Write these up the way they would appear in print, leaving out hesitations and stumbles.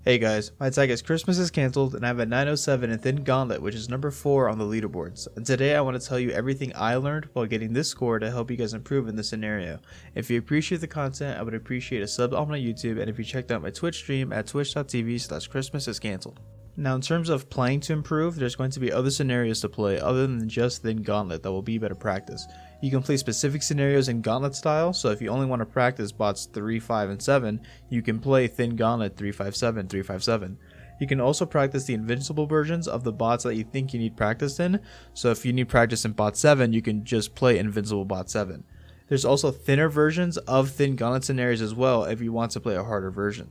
Hey guys, my tag is Christmas is cancelled and I have a 907 in Thin Gauntlet, which is number 4 on the leaderboards. And today I want to tell you everything I learned while getting this score to help you guys improve in this scenario. If you appreciate the content, I would appreciate a sub on my YouTube, and if you checked out my Twitch stream at twitch.tv/christmasiscancelled. Now in terms of playing to improve, there's going to be other scenarios to play other than just Thin Gauntlet that will be better practice. You can play specific scenarios in Gauntlet style, so if you only want to practice bots 3, 5, and 7, you can play Thin Gauntlet 357, 357. You can also practice the invincible versions of the bots that you think you need practice in, so if you need practice in bot 7, you can just play invincible bot 7. There's also thinner versions of Thin Gauntlet scenarios as well if you want to play a harder version.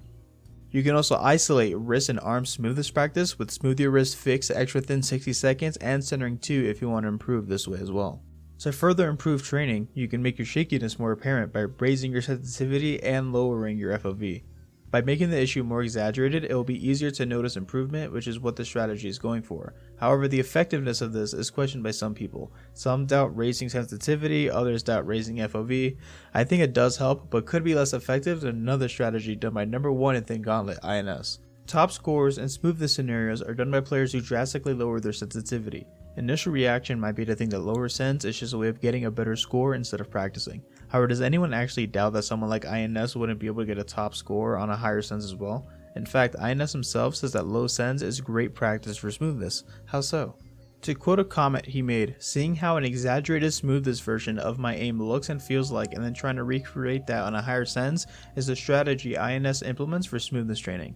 You can also isolate wrist and arm smoothness practice with smooth your wrist fix extra thin 60 seconds and centering 2 if you want to improve this way as well. To further improve training, you can make your shakiness more apparent by raising your sensitivity and lowering your FOV. By making the issue more exaggerated, it will be easier to notice improvement, which is what the strategy is going for. However, the effectiveness of this is questioned by some people. Some doubt raising sensitivity, others doubt raising FOV. I think it does help, but could be less effective than another strategy done by number 1 in Thin Gauntlet, INS. Top scores and smoothness scenarios are done by players who drastically lower their sensitivity. Initial reaction might be to think that lower sens is just a way of getting a better score instead of practicing. However, does anyone actually doubt that someone like INS wouldn't be able to get a top score on a higher sens as well? In fact, INS himself says that low sens is great practice for smoothness. How so? To quote a comment he made, seeing how an exaggerated smoothness version of my aim looks and feels like and then trying to recreate that on a higher sens is the strategy INS implements for smoothness training.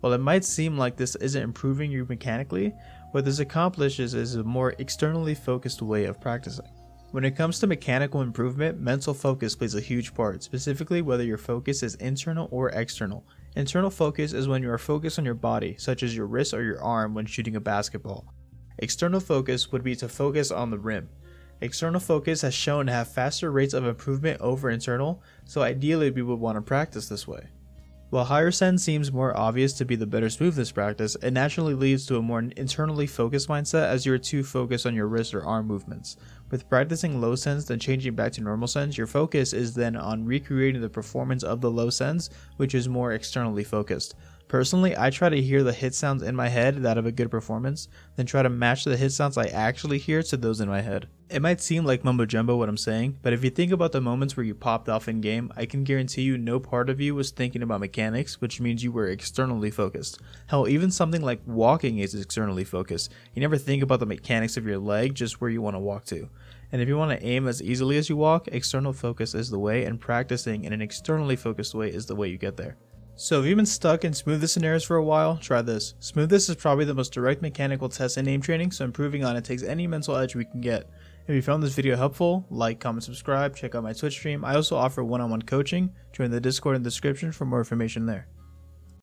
While it might seem like this isn't improving you mechanically, what this accomplishes is a more externally focused way of practicing. When it comes to mechanical improvement, mental focus plays a huge part, specifically whether your focus is internal or external. Internal focus is when you are focused on your body, such as your wrist or your arm when shooting a basketball. External focus would be to focus on the rim. External focus has shown to have faster rates of improvement over internal, so ideally we would want to practice this way. While higher sens seems more obvious to be the better smoothness practice, it naturally leads to a more internally focused mindset as you are too focused on your wrist or arm movements. With practicing low sens then changing back to normal sens, your focus is then on recreating the performance of the low sens, which is more externally focused. Personally, I try to hear the hit sounds in my head that of a good performance, then try to match the hit sounds I actually hear to those in my head. It might seem like mumbo jumbo what I'm saying, but if you think about the moments where you popped off in game, I can guarantee you no part of you was thinking about mechanics, which means you were externally focused. Hell, even something like walking is externally focused. You never think about the mechanics of your leg, just where you want to walk to. And if you want to aim as easily as you walk, external focus is the way, and practicing in an externally focused way is the way you get there. So if you've been stuck in smoothness scenarios for a while, try this. Smoothness is probably the most direct mechanical test in aim training, so improving on it takes any mental edge we can get. If you found this video helpful, like, comment, subscribe, check out my Twitch stream. I also offer one-on-one coaching. Join the Discord in the description for more information there.